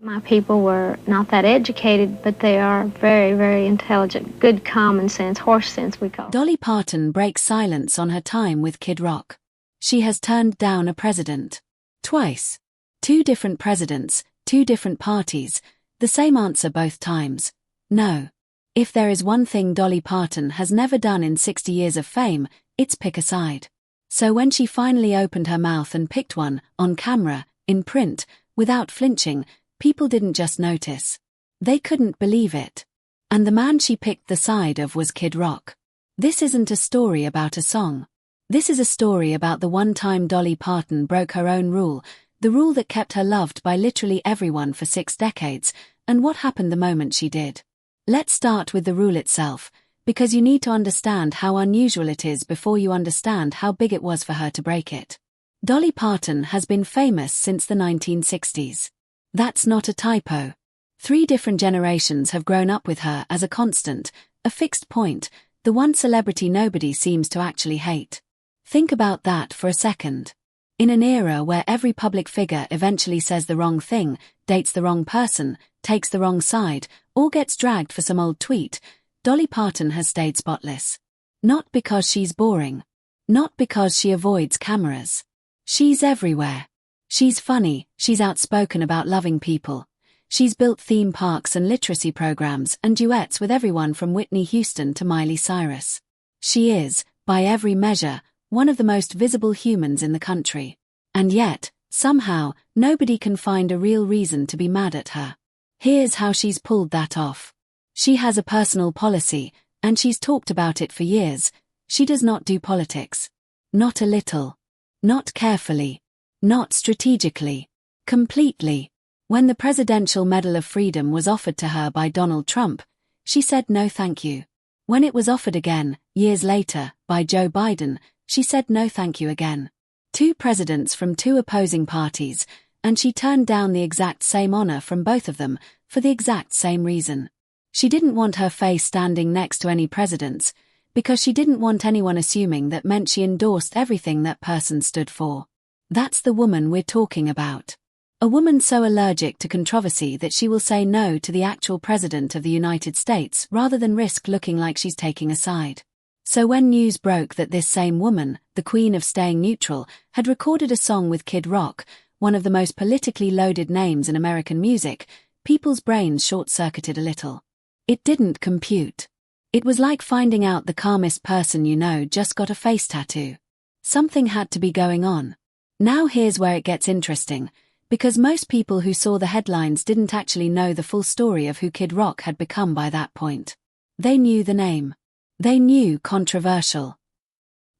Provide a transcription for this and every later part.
My people were not that educated, but they are very, very intelligent. Good common sense, horse sense, we call it. Dolly Parton breaks silence on her time with Kid Rock. She has turned down a president. Twice. 2 different presidents, 2 different parties, the same answer both times. No. If there is one thing Dolly Parton has never done in 60 years of fame, it's pick a side. So when she finally opened her mouth and picked one, on camera, in print, without flinching, people didn't just notice. They couldn't believe it. And the man she picked the side of was Kid Rock. This isn't a story about a song. This is a story about the one time Dolly Parton broke her own rule, the rule that kept her loved by literally everyone for 6 decades, and what happened the moment she did. Let's start with the rule itself, because you need to understand how unusual it is before you understand how big it was for her to break it. Dolly Parton has been famous since the 1960s. That's not a typo. 3 different generations have grown up with her as a constant, a fixed point, the one celebrity nobody seems to actually hate. Think about that for a second. In an era where every public figure eventually says the wrong thing, dates the wrong person, takes the wrong side, or gets dragged for some old tweet, Dolly Parton has stayed spotless. Not because she's boring. Not because she avoids cameras. She's everywhere. She's funny, she's outspoken about loving people. She's built theme parks and literacy programs and duets with everyone from Whitney Houston to Miley Cyrus. She is, by every measure, one of the most visible humans in the country. And yet, somehow, nobody can find a real reason to be mad at her. Here's how she's pulled that off. She has a personal policy, and she's talked about it for years. She does not do politics. Not a little. Not carefully. Not strategically. Completely. When the Presidential Medal of Freedom was offered to her by Donald Trump, she said no thank you. When it was offered again, years later, by Joe Biden, she said no thank you again. 2 presidents from 2 opposing parties, and she turned down the exact same honor from both of them, for the exact same reason. She didn't want her face standing next to any presidents, because she didn't want anyone assuming that meant she endorsed everything that person stood for. That's the woman we're talking about. A woman so allergic to controversy that she will say no to the actual president of the United States rather than risk looking like she's taking a side. So when news broke that this same woman, the queen of staying neutral, had recorded a song with Kid Rock, one of the most politically loaded names in American music, people's brains short-circuited a little. It didn't compute. It was like finding out the calmest person you know just got a face tattoo. Something had to be going on. Now here's where it gets interesting, because most people who saw the headlines didn't actually know the full story of who Kid Rock had become by that point. They knew the name. They knew controversial.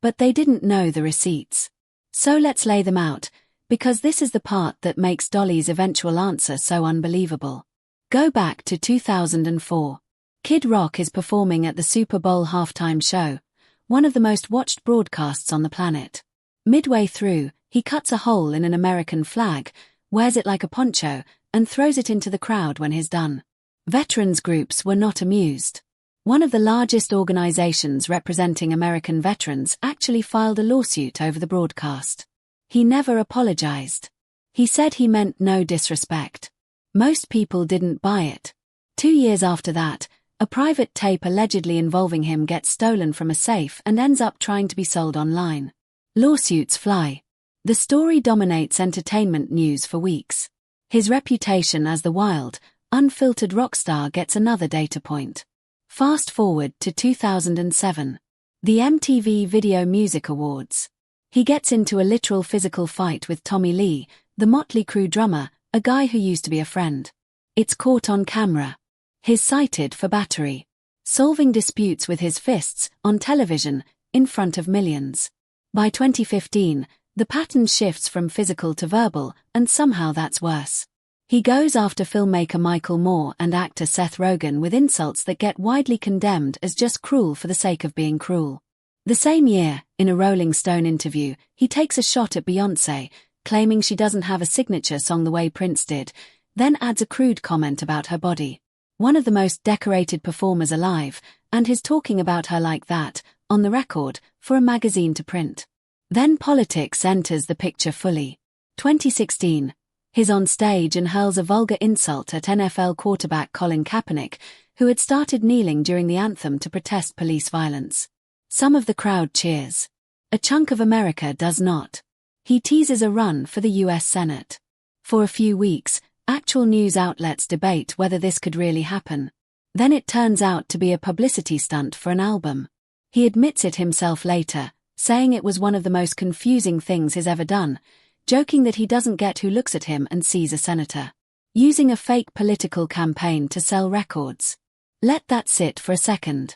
But they didn't know the receipts. So let's lay them out, because this is the part that makes Dolly's eventual answer so unbelievable. Go back to 2004. Kid Rock is performing at the Super Bowl halftime show, one of the most watched broadcasts on the planet. Midway through, he cuts a hole in an American flag, wears it like a poncho, and throws it into the crowd when he's done. Veterans groups were not amused. One of the largest organizations representing American veterans actually filed a lawsuit over the broadcast. He never apologized. He said he meant no disrespect. Most people didn't buy it. 2 years after that, a private tape allegedly involving him gets stolen from a safe and ends up trying to be sold online. Lawsuits fly. The story dominates entertainment news for weeks. His reputation as the wild, unfiltered rock star gets another data point. Fast forward to 2007. The MTV Video Music Awards. He gets into a literal physical fight with Tommy Lee, the Motley Crue drummer, a guy who used to be a friend. It's caught on camera. He's cited for battery. Solving disputes with his fists, on television, in front of millions. By 2015, the pattern shifts from physical to verbal, and somehow that's worse. He goes after filmmaker Michael Moore and actor Seth Rogen with insults that get widely condemned as just cruel for the sake of being cruel. The same year, in a Rolling Stone interview, he takes a shot at Beyoncé, claiming she doesn't have a signature song the way Prince did, then adds a crude comment about her body. One of the most decorated performers alive, and he's talking about her like that, on the record, for a magazine to print. Then politics enters the picture fully. 2016. He's on stage and hurls a vulgar insult at NFL quarterback Colin Kaepernick, who had started kneeling during the anthem to protest police violence. Some of the crowd cheers. A chunk of America does not. He teases a run for the US Senate. For a few weeks, actual news outlets debate whether this could really happen. Then it turns out to be a publicity stunt for an album. He admits it himself later, saying it was one of the most confusing things he's ever done, joking that he doesn't get who looks at him and sees a senator. Using a fake political campaign to sell records. Let that sit for a second.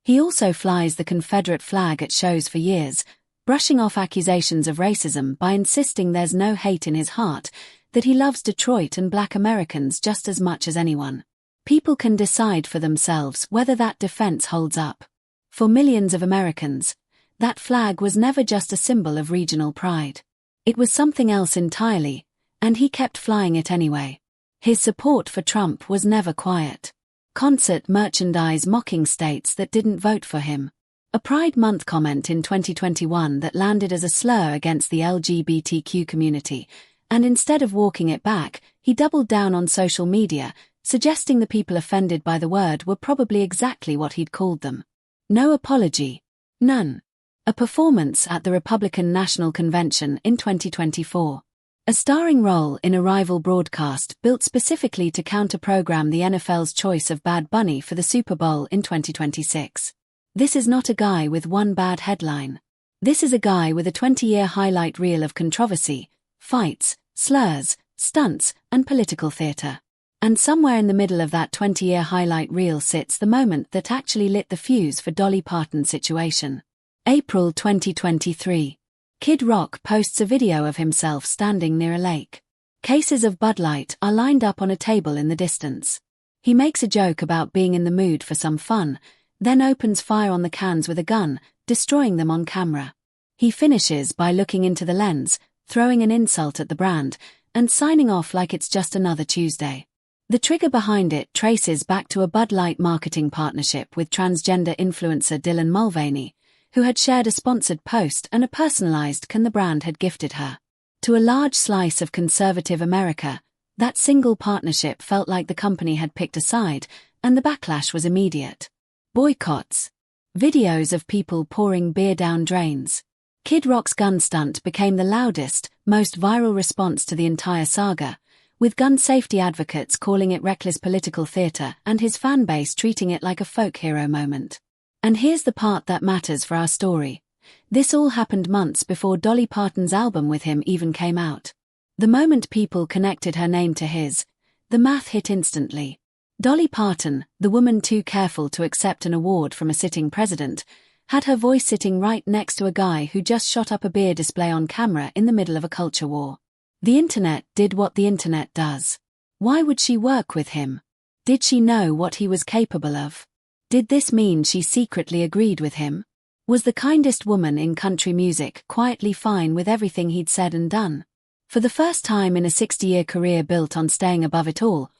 He also flies the Confederate flag at shows for years, brushing off accusations of racism by insisting there's no hate in his heart, that he loves Detroit and Black Americans just as much as anyone. People can decide for themselves whether that defense holds up. For millions of Americans, that flag was never just a symbol of regional pride. It was something else entirely, and he kept flying it anyway. His support for Trump was never quiet. Concert merchandise mocking states that didn't vote for him. A Pride Month comment in 2021 that landed as a slur against the LGBTQ community, and instead of walking it back, he doubled down on social media, suggesting the people offended by the word were probably exactly what he'd called them. No apology. None. A performance at the Republican National Convention in 2024. A starring role in a rival broadcast built specifically to counter-program the NFL's choice of Bad Bunny for the Super Bowl in 2026. This is not a guy with one bad headline. This is a guy with a 20-year highlight reel of controversy, fights, slurs, stunts, and political theater. And somewhere in the middle of that 20-year highlight reel sits the moment that actually lit the fuse for Dolly Parton's situation. April 2023. Kid Rock posts a video of himself standing near a lake. Cases of Bud Light are lined up on a table in the distance. He makes a joke about being in the mood for some fun, then opens fire on the cans with a gun, destroying them on camera. He finishes by looking into the lens, throwing an insult at the brand, and signing off like it's just another Tuesday. The trigger behind it traces back to a Bud Light marketing partnership with transgender influencer Dylan Mulvaney, who had shared a sponsored post and a personalized can the brand had gifted her. To a large slice of conservative America, that single partnership felt like the company had picked a side, and the backlash was immediate. Boycotts. Videos of people pouring beer down drains. Kid Rock's gun stunt became the loudest, most viral response to the entire saga, with gun safety advocates calling it reckless political theater and his fan base treating it like a folk hero moment. And here's the part that matters for our story. This all happened months before Dolly Parton's album with him even came out. The moment people connected her name to his, the math hit instantly. Dolly Parton, the woman too careful to accept an award from a sitting president, had her voice sitting right next to a guy who just shot up a beer display on camera in the middle of a culture war. The internet did what the internet does. Why would she work with him? Did she know what he was capable of? Did this mean she secretly agreed with him? Was the kindest woman in country music quietly fine with everything he'd said and done? For the first time in a 60-year career built on staying above it all,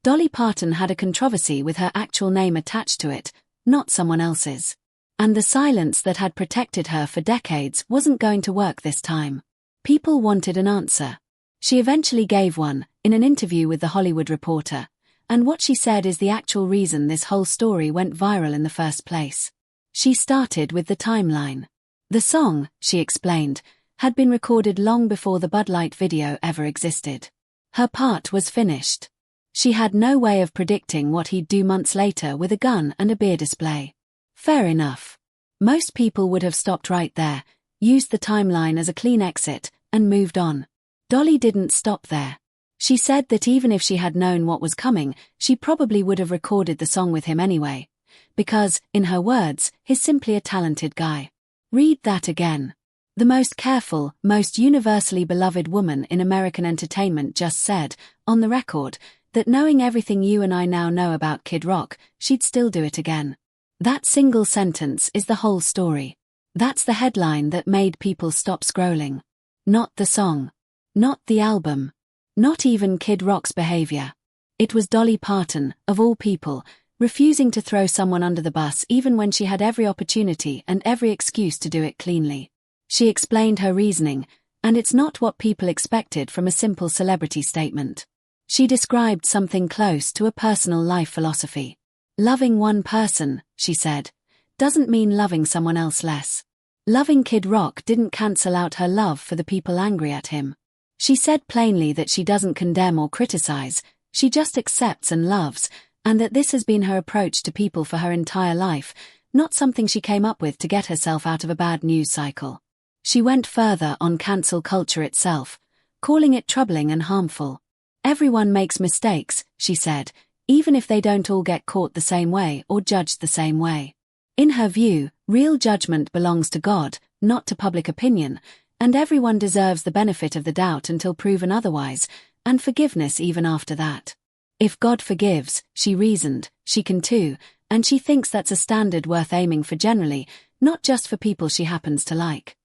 Dolly Parton had a controversy with her actual name attached to it, not someone else's. And the silence that had protected her for decades wasn't going to work this time. People wanted an answer. She eventually gave one, in an interview with The Hollywood Reporter, and what she said is the actual reason this whole story went viral in the first place. She started with the timeline. The song, she explained, had been recorded long before the Bud Light video ever existed. Her part was finished. She had no way of predicting what he'd do months later with a gun and a beer display. Fair enough. Most people would have stopped right there, used the timeline as a clean exit, and moved on. Dolly didn't stop there. She said that even if she had known what was coming, she probably would have recorded the song with him anyway. Because, in her words, he's simply a talented guy. Read that again. The most careful, most universally beloved woman in American entertainment just said, on the record, that knowing everything you and I now know about Kid Rock, she'd still do it again. That single sentence is the whole story. That's the headline that made people stop scrolling. Not the song. Not the album. Not even Kid Rock's behavior. It was Dolly Parton, of all people, refusing to throw someone under the bus even when she had every opportunity and every excuse to do it cleanly. She explained her reasoning, and it's not what people expected from a simple celebrity statement. She described something close to a personal life philosophy. Loving one person, she said, doesn't mean loving someone else less. Loving Kid Rock didn't cancel out her love for the people angry at him. She said plainly that she doesn't condemn or criticize, she just accepts and loves, and that this has been her approach to people for her entire life, not something she came up with to get herself out of a bad news cycle. She went further on cancel culture itself, calling it troubling and harmful. Everyone makes mistakes, she said, even if they don't all get caught the same way or judged the same way. In her view, real judgment belongs to God, not to public opinion, and everyone deserves the benefit of the doubt until proven otherwise, and forgiveness even after that. If God forgives, she reasoned, she can too, and she thinks that's a standard worth aiming for generally, not just for people she happens to like.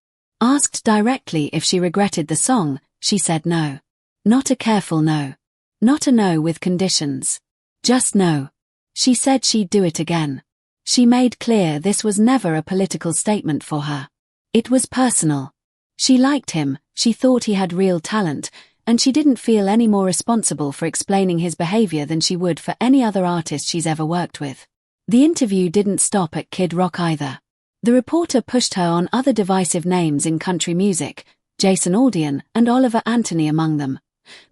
Asked directly if she regretted the song, she said no. Not a careful no. Not a no with conditions. Just no. She said she'd do it again. She made clear this was never a political statement for her. It was personal. She liked him, she thought he had real talent, and she didn't feel any more responsible for explaining his behavior than she would for any other artist she's ever worked with. The interview didn't stop at Kid Rock either. The reporter pushed her on other divisive names in country music, Jason Aldean and Oliver Anthony among them,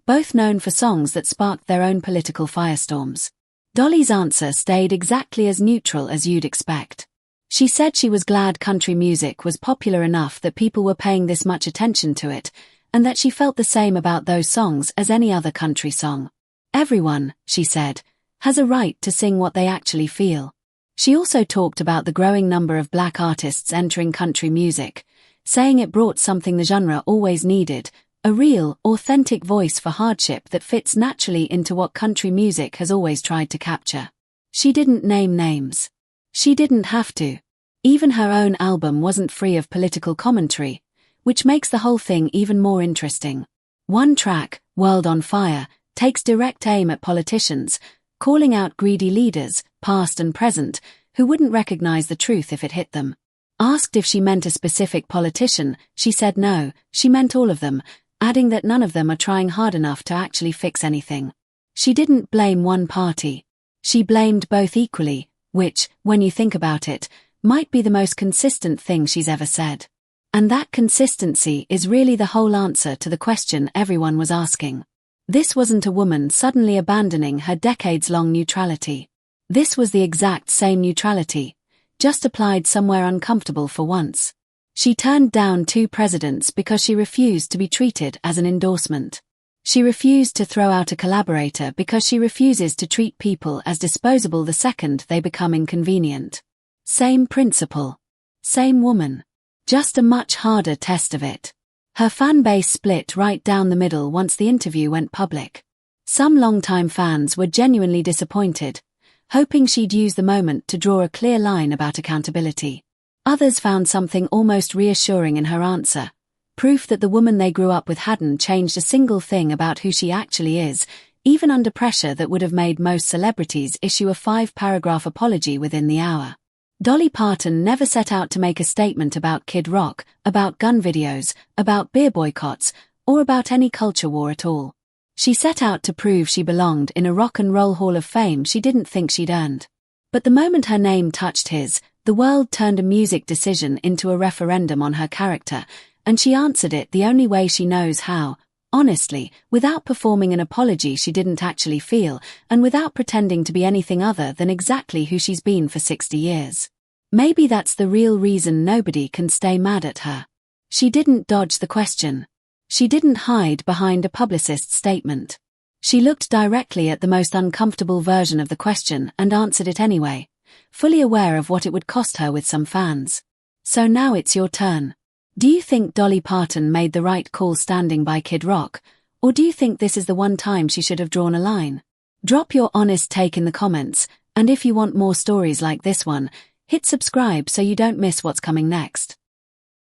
both known for songs that sparked their own political firestorms. Dolly's answer stayed exactly as neutral as you'd expect. She said she was glad country music was popular enough that people were paying this much attention to it, and that she felt the same about those songs as any other country song. Everyone, she said, has a right to sing what they actually feel. She also talked about the growing number of black artists entering country music, saying it brought something the genre always needed, a real, authentic voice for hardship that fits naturally into what country music has always tried to capture. She didn't name names. She didn't have to. Even her own album wasn't free of political commentary, which makes the whole thing even more interesting. One track, World on Fire, takes direct aim at politicians, calling out greedy leaders, past and present, who wouldn't recognize the truth if it hit them. Asked if she meant a specific politician, she said no, she meant all of them, adding that none of them are trying hard enough to actually fix anything. She didn't blame one party. She blamed both equally, which, when you think about it, might be the most consistent thing she's ever said. And that consistency is really the whole answer to the question everyone was asking. This wasn't a woman suddenly abandoning her decades-long neutrality. This was the exact same neutrality, just applied somewhere uncomfortable for once. She turned down 2 presidents because she refused to be treated as an endorsement. She refused to throw out a collaborator because she refuses to treat people as disposable the second they become inconvenient. Same principle. Same woman. Just a much harder test of it. Her fan base split right down the middle once the interview went public. Some longtime fans were genuinely disappointed, hoping she'd use the moment to draw a clear line about accountability. Others found something almost reassuring in her answer, proof that the woman they grew up with hadn't changed a single thing about who she actually is, even under pressure that would have made most celebrities issue a 5-paragraph apology within the hour. Dolly Parton never set out to make a statement about Kid Rock, about gun videos, about beer boycotts, or about any culture war at all. She set out to prove she belonged in a rock and roll hall of fame she didn't think she'd earned. But the moment her name touched his, the world turned a music decision into a referendum on her character, and she answered it the only way she knows how, honestly, without performing an apology she didn't actually feel, and without pretending to be anything other than exactly who she's been for 60 years. Maybe that's the real reason nobody can stay mad at her. She didn't dodge the question. She didn't hide behind a publicist's statement. She looked directly at the most uncomfortable version of the question and answered it anyway, fully aware of what it would cost her with some fans. So now it's your turn. Do you think Dolly Parton made the right call standing by Kid Rock, or do you think this is the one time she should have drawn a line? Drop your honest take in the comments, and if you want more stories like this one, hit subscribe so you don't miss what's coming next.